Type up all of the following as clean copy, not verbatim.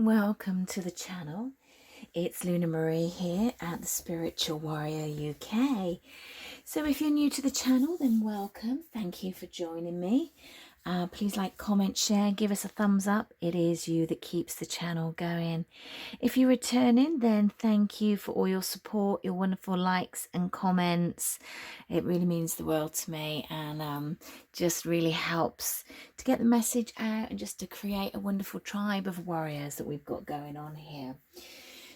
welcome to the channel. It's Luna Marie here at the Spiritual Warrior UK. So if you're new to the channel, then welcome. Thank you for joining me. Please like, comment, share, give us a thumbs up. It is you that keeps the channel going. If you're returning, then thank you for all your support, your wonderful likes and comments. It really means the world to me, and just really helps to get the message out and just to create a wonderful tribe of warriors that we've got going on here.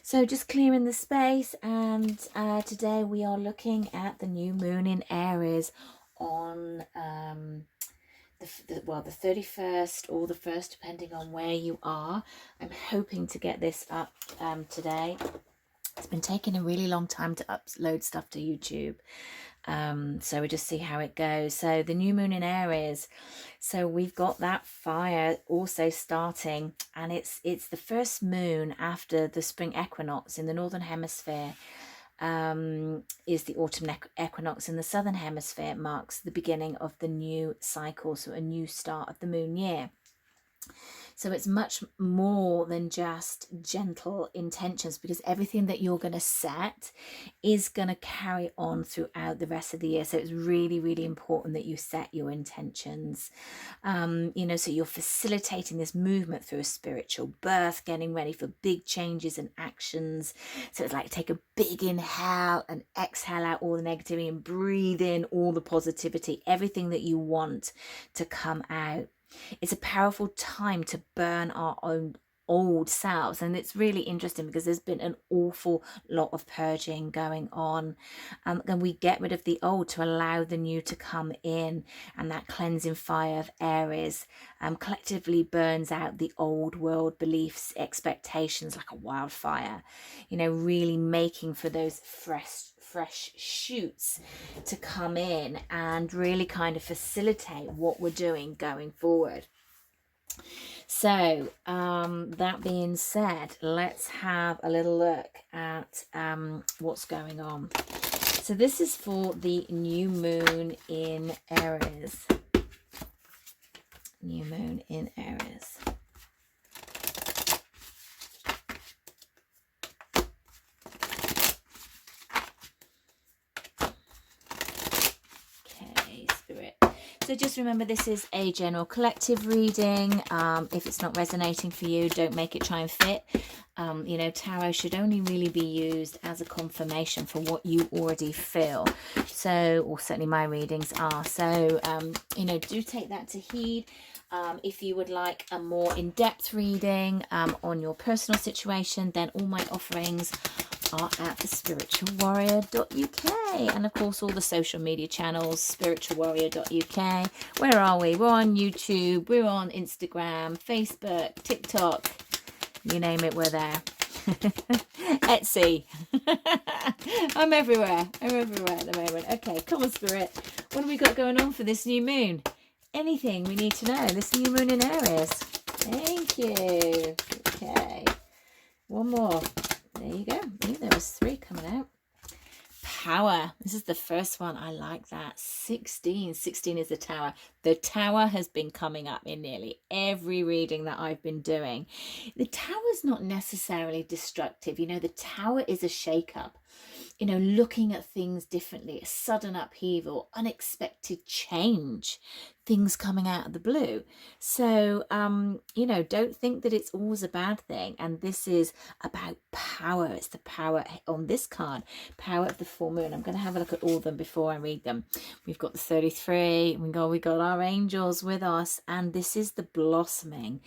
So just clearing the space, and today we are looking at the new moon in Aries on the 31st or the 1st, depending on where you are. I'm hoping to get this up today. It's been taking a really long time to upload stuff to YouTube. So we just see how it goes. So the new moon in Aries, so we've got that fire also starting, and it's the first moon after the spring equinox in the northern hemisphere. Is the autumn equinox in the southern hemisphere. Marks the beginning of the new cycle, so a new start of the moon year. So it's much more than just gentle intentions, because everything that you're going to set is going to carry on throughout the rest of the year. So it's really, really important that you set your intentions, so you're facilitating this movement through a spiritual birth, getting ready for big changes and actions. So it's like take a big inhale and exhale out all the negativity and breathe in all the positivity, everything that you want to come out. It's a powerful time to burn our own old selves, and it's really interesting because there's been an awful lot of purging going on, and we get rid of the old to allow the new to come in, and that cleansing fire of Aries collectively burns out the old world beliefs, expectations like a wildfire, really making for those fresh shoots to come in and really kind of facilitate what we're doing going forward. So that being said, let's have a little look at what's going on. So this is for the new moon in Aries. New moon in Aries. So just remember, this is a general collective reading. If it's not resonating for you, don't make it try and fit. Tarot should only really be used as a confirmation for what you already feel. So, or certainly my readings are. So, do take that to heed. If you would like a more in-depth reading on your personal situation, then all my offerings are at thespiritualwarrior.uk, and of course all the social media channels, spiritualwarrior.uk. Where are we? We're on YouTube, we're on Instagram, Facebook, TikTok, you name it, we're there. Etsy. I'm everywhere at the moment. Okay, come on, Spirit, what have we got going on for this new moon? Anything we need to know, this new moon in Aries. Thank you. Okay, one more. There you go. Ooh, there was 3 coming out. Power. This is the first one. I like that. 16. 16 is the tower. The tower has been coming up in nearly every reading that I've been doing. The tower is not necessarily destructive. The tower is a shake-up. Looking at things differently, a sudden upheaval, unexpected change, things coming out of the blue. So, don't think that it's always a bad thing. And this is about power. It's the power on this card, power of the full moon. I'm going to have a look at all of them before I read them. We've got the 33. We got our angels with us. And this is the blossoming.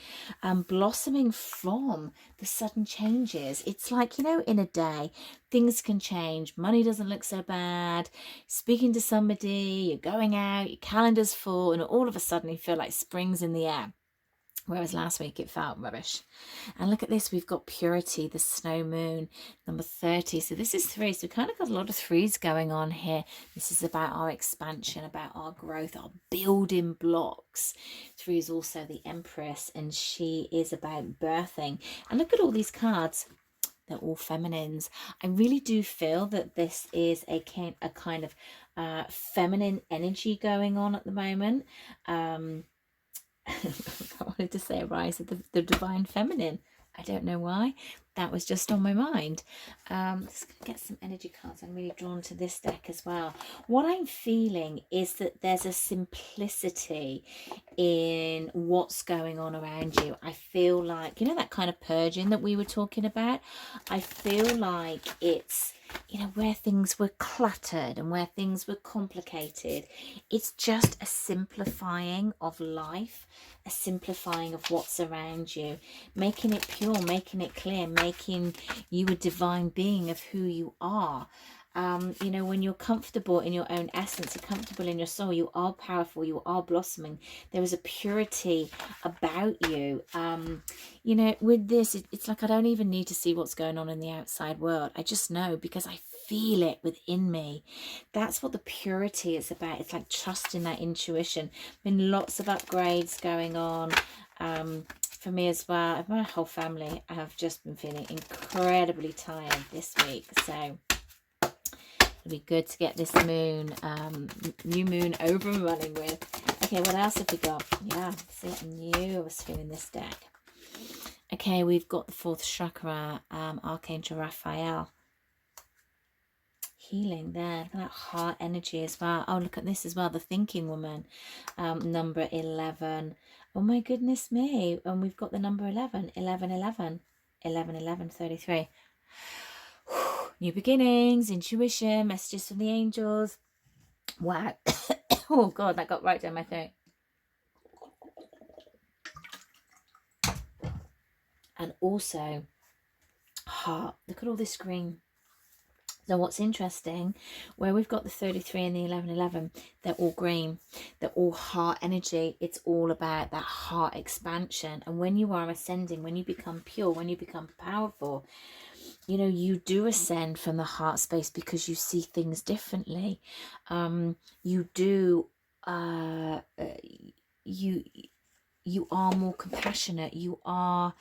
Blossoming from the sudden changes. It's like, in a day, things can change. Money doesn't look so bad. Speaking to somebody, you're going out, your calendar's full, and all of a sudden you feel like spring's in the air. Whereas last week it felt rubbish. And look at this, we've got purity, the snow moon, number 30. So this is 3. So we kind of got a lot of 3s going on here. This is about our expansion, about our growth, our building blocks. 3 is also the Empress, and she is about birthing. And look at all these cards. They're all feminines. I really do feel that this is a kind of feminine energy going on at the moment. I wanted to say a rise of the divine feminine. I don't know why. That was just on my mind. Just gonna get some energy cards. I'm really drawn to this deck as well. What I'm feeling is that there's a simplicity in what's going on around you. I feel like, you know, that kind of purging that we were talking about. I feel like it's, you know, where things were cluttered and where things were complicated. It's just a simplifying of life, a simplifying of what's around you, making it pure, making it clear, making you a divine being of who you are. You know, when you're comfortable in your own essence, you're comfortable in your soul, you are powerful, you are blossoming. There is a purity about you. You know, with this, it's like I don't even need to see what's going on in the outside world. I just know because I feel it within me. That's what the purity is about. It's like trusting that intuition. Been lots of upgrades going on. For me as well, my whole family, I have just been feeling incredibly tired this week, so it'll be good to get this moon, new moon over and running with. Okay, what else have we got? Yeah, see, I knew I was feeling this deck. Okay, we've got the fourth chakra, Archangel Raphael. Healing there. Look at that heart energy as well. Oh, look at this as well, the thinking woman, number 11. Oh my goodness me. And we've got the number 11, 11, 11, 11, 11, 33. New beginnings, intuition, messages from the angels. Wow. Oh God, that got right down my throat. And also heart. Look at all this green. So what's interesting, where we've got the 33 and the 1111, they're all green. They're all heart energy. It's all about that heart expansion. And when you are ascending, when you become pure, when you become powerful, you know, you do ascend from the heart space because you see things differently. You do, you are more compassionate. You are,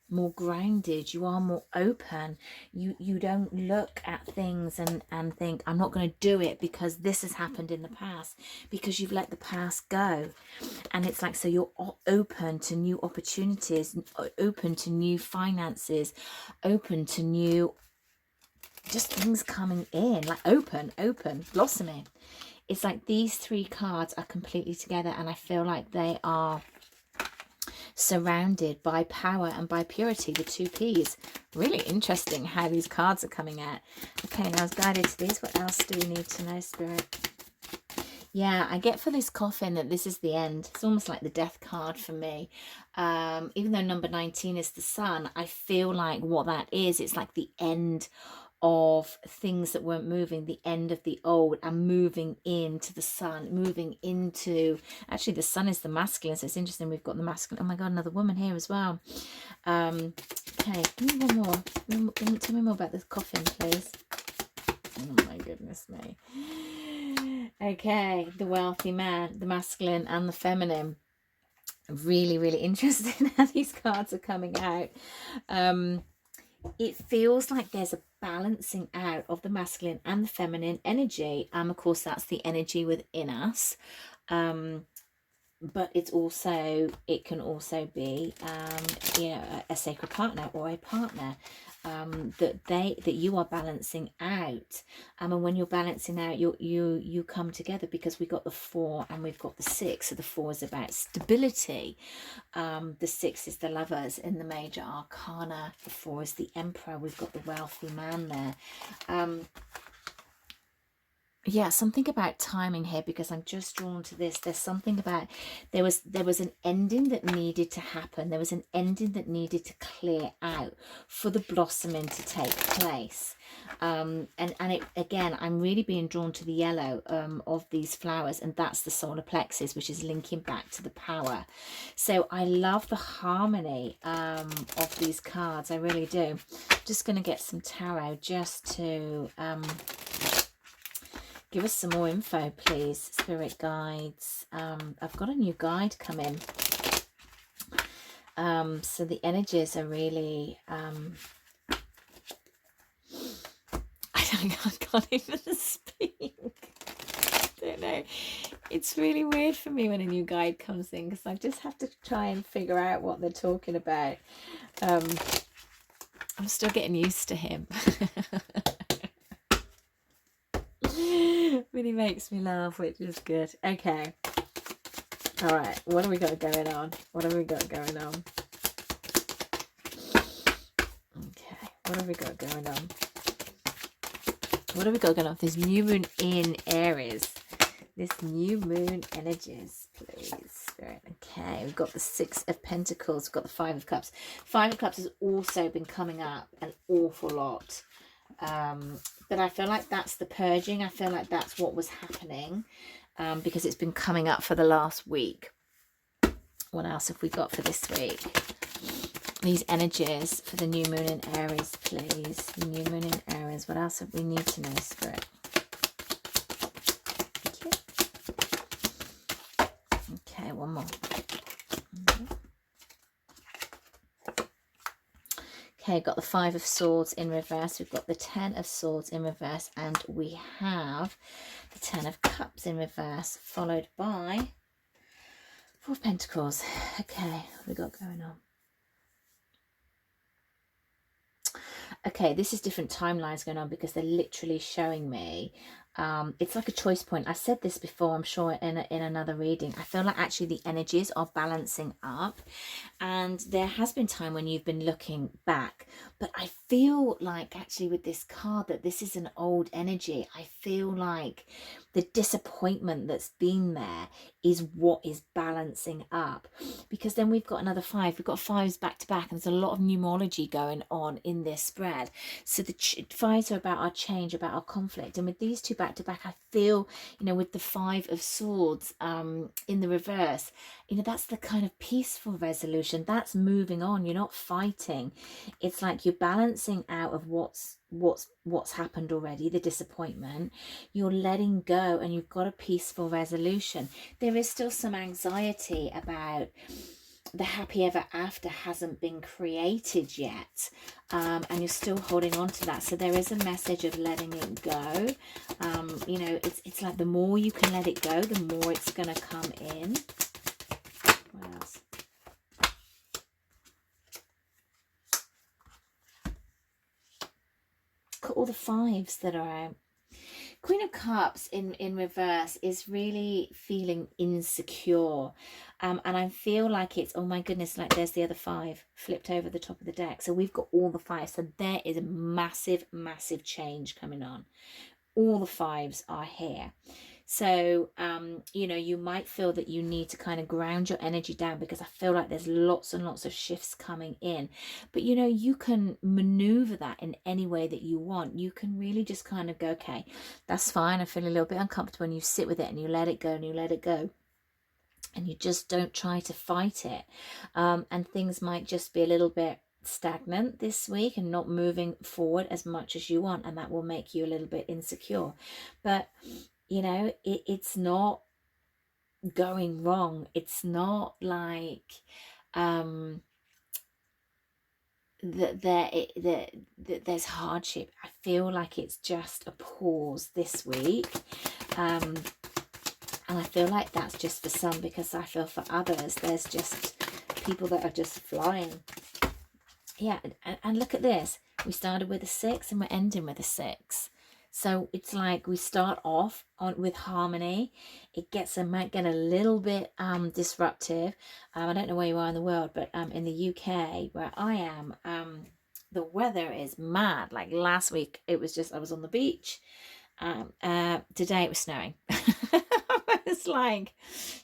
more grounded, you are more open. You don't look at things and think, I'm not going to do it because this has happened in the past, because you've let the past go. And it's like, so you're open to new opportunities, open to new finances, open to new just things coming in, like open, blossoming. It's like these three cards are completely together, and I feel like they are surrounded by power and by purity, the two P's. Really interesting how these cards are coming out. Okay, now I was guided to these. What else do we need to know, Spirit? Yeah, I get for this coffin that this is the end. It's almost like the death card for me. Even though number 19 is the sun, I feel like what that is, it's like the end of things that weren't moving, the end of the old, and moving into the sun, moving into, actually the sun is the masculine, so it's interesting we've got the masculine. Oh my God, another woman here as well. Okay, give me one more. Tell me more about this coffin, please. Oh my goodness me. Okay, the wealthy man, the masculine and the feminine. Really, really interesting how these cards are coming out. It feels like there's a balancing out of the masculine and the feminine energy. Of course, that's the energy within us. But it's also, it can also be, you know, a sacred partner or a partner that you are balancing out. And when you're balancing out, you come together, because we got the 4 and we've got the 6. So the 4 is about stability. The 6 is the lovers in the major arcana. The 4 is the emperor. We've got the wealthy man there. Yeah, something about timing here, because I'm just drawn to this. There's something about, there was an ending that needed to happen. There was an ending that needed to clear out for the blossoming to take place. And it, again, I'm really being drawn to the yellow of these flowers, and that's the solar plexus, which is linking back to the power. So I love the harmony of these cards. I really do. Just going to get some tarot just to give us some more info, please, spirit guides. I've got a new guide coming. So the energies are really, I can't even speak. I don't know. It's really weird for me when a new guide comes in because I just have to try and figure out what they're talking about. I'm still getting used to him. Really makes me laugh, which is good. Okay. All right. What have we got going on? What have we got going on? Okay. What have we got going on? What have we got going on? This new moon in Aries. This new moon energies, please, Spirit. Okay, we've got the Six of Pentacles. We've got the Five of Cups. Five of Cups has also been coming up an awful lot. But I feel like that's the purging. I feel like that's what was happening because it's been coming up for the last week. What else have we got for this week? These energies for the new moon in Aries, please. The new moon in Aries. What else have we need to know, Spirit? Okay, one more. Okay, got the Five of Swords in reverse. We've got the Ten of Swords in reverse. And we have the Ten of Cups in reverse, followed by Four of Pentacles. Okay, what have we got going on? Okay, this is different timelines going on because they're literally showing me. It's like a choice point. I said this before, I'm sure, in another reading. I feel like actually the energies are balancing up. And there has been time when you've been looking back. But I feel like actually with this card that this is an old energy. I feel like the disappointment that's been there is what is balancing up. Because then we've got another five. We've got fives back to back. And there's a lot of numerology going on in this spread. So the fives are about our change, about our conflict. And with these two back to back, I feel, you know, with the Five of Swords in the reverse, you know, that's the kind of peaceful resolution. That's moving on. You're not fighting. It's like you're balancing out of what's happened already, the disappointment. You're letting go and you've got a peaceful resolution. There is still some anxiety about the happy ever after hasn't been created yet, and you're still holding on to that. So there is a message of letting it go. You know, it's like the more you can let it go, the more it's going to come in. What else? Look at all the fives that are out. Queen of Cups in reverse is really feeling insecure. And I feel like it's, oh my goodness, like there's the other five flipped over the top of the deck. So we've got all the fives. So there is a massive, massive change coming on. All the fives are here. So, you know, you might feel that you need to kind of ground your energy down because I feel like there's lots and lots of shifts coming in. But, you know, you can maneuver that in any way that you want. You can really just kind of go, okay, that's fine. I feel a little bit uncomfortable, and you sit with it and you let it go and you let it go. And you just don't try to fight it. And things might just be a little bit stagnant this week and not moving forward as much as you want. And that will make you a little bit insecure. But you know, it's not going wrong. It's not like that there's hardship. I feel like it's just a pause this week. And I feel like that's just for some, because I feel for others, there's just people that are just flying. Yeah, and look at this. We started with a 6 and we're ending with a 6. So it's like we start off with harmony. It might get a little bit disruptive. I don't know where you are in the world, but in the UK where I am, the weather is mad. Like last week, it was just, I was on the beach. Today it was snowing. It's like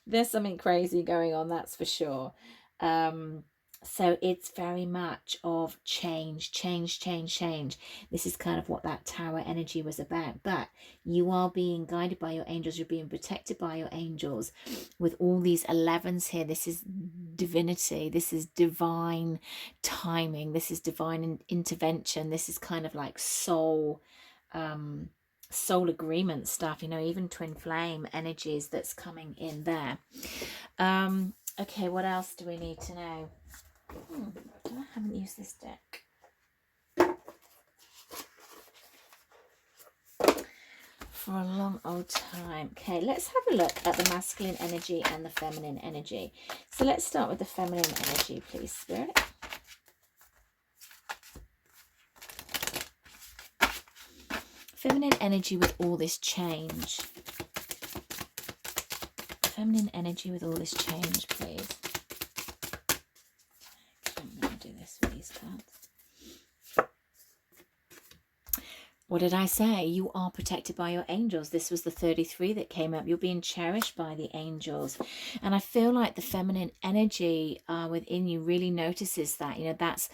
there's something crazy going on, that's for sure. So it's very much of change. This is kind of what that tower energy was about. But you are being guided by your angels. You're being protected by your angels with all these 11s here. This is divinity. This is divine timing. This is divine intervention. This is kind of like soul agreement stuff, you know, even twin flame energies that's coming in there. Okay, what else do we need to know? I haven't used this deck. for a long old time. Okay, let's have a look at the masculine energy and the feminine energy. So let's start with the feminine energy, please, Spirit. Feminine energy with all this change. Feminine energy with all this change, please. I'm going to do this with these cards. What did I say? You are protected by your angels. This was the 33 that came up. You're being cherished by the angels. And I feel like the feminine energy within you really notices that. That's,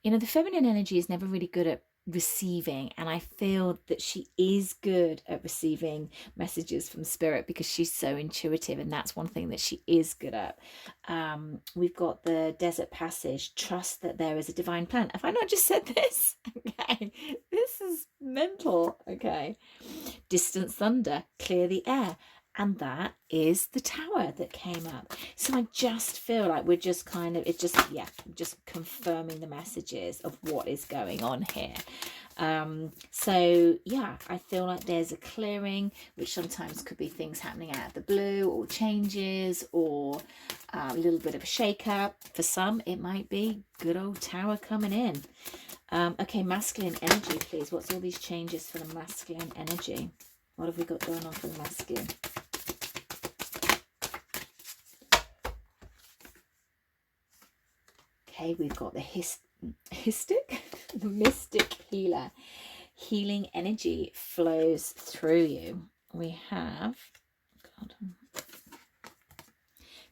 the feminine energy is never really good at receiving. And I feel that she is good at receiving messages from spirit because she's so intuitive. And that's one thing that she is good at. We've got the desert passage. Trust that there is a divine plan. Have I not just said this? Okay. This is mental. Okay. Distant thunder, clear the air. And that is the tower that came up. So I just feel like we're just kind of, just confirming the messages of what is going on here. So yeah, I feel like there's a clearing, which sometimes could be things happening out of the blue, or changes, or a little bit of a shake up. For some, it might be good old tower coming in. Okay, masculine energy, please. What's all these changes for the masculine energy? What have we got going on for the masculine? Okay, we've got the the mystic healer. Healing energy flows through you. We have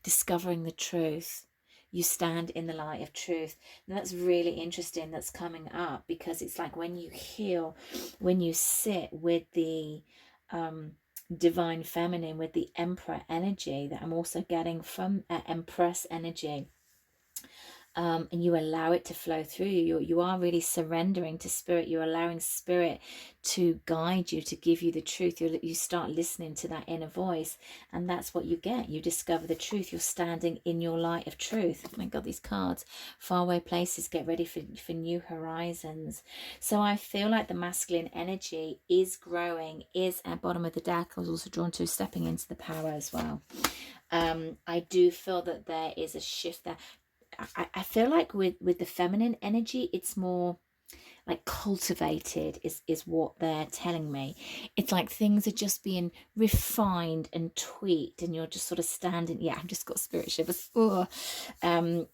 discovering the truth. You stand in the light of truth. And that's really interesting, that's coming up, because it's like when you heal, when you sit with the divine feminine, with the emperor energy that I'm also getting from empress energy, and you allow it to flow through you. You are really surrendering to spirit. You're allowing spirit to guide you, to give you the truth. You start listening to that inner voice, and that's what you get. You discover the truth. You're standing in your light of truth. Oh my God, these cards. Faraway places, get ready for new horizons. So I feel like the masculine energy is growing, is at bottom of the deck. I was also drawn to stepping into the power as well. I do feel that there is a shift there. I feel like with the feminine energy, it's more like cultivated is what they're telling me. It's like things are just being refined and tweaked, and you're just sort of standing. Yeah, I've just got spirit shivers. It's a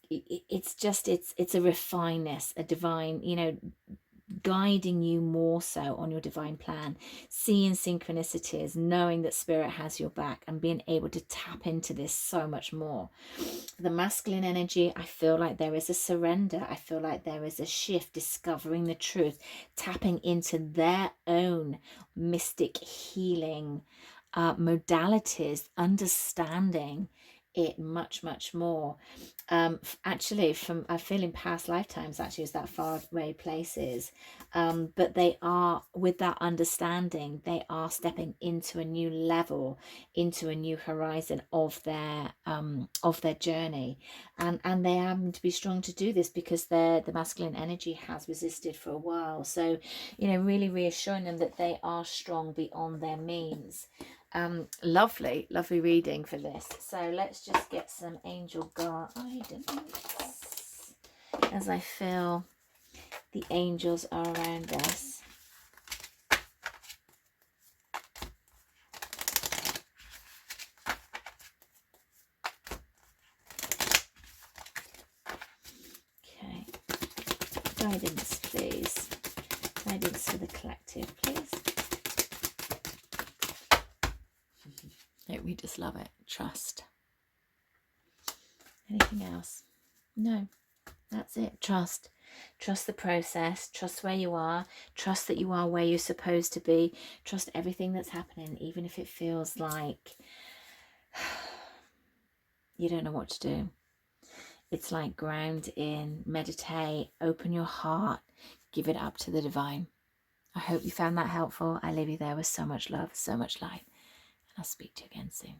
refineness, a divine, guiding you more so on your divine plan, seeing synchronicities, knowing that spirit has your back, and being able to tap into this so much more. The masculine energy, I feel like there is a surrender. I feel like there is a shift, discovering the truth, tapping into their own mystic healing modalities, understanding it much more. Actually, from I feel in past lifetimes, actually, is that far away places, but they are, with that understanding, they are stepping into a new level, into a new horizon of their journey, and they are having to be strong to do this, because the masculine energy has resisted for a while. So really reassuring them that they are strong beyond their means. Lovely reading for this. So let's just get some angel guidance as I feel the angels are around us. Okay, guidance please. Guidance for the collective please. We just love it. Trust. Anything else? No, that's it. Trust the process, trust where you are, trust that you are where you're supposed to be, trust everything that's happening, even if it feels like you don't know what to do. It's like ground in, meditate, open your heart, give it up to the divine. I hope you found that helpful. I leave you there with so much love, so much light, and I'll speak to you again soon.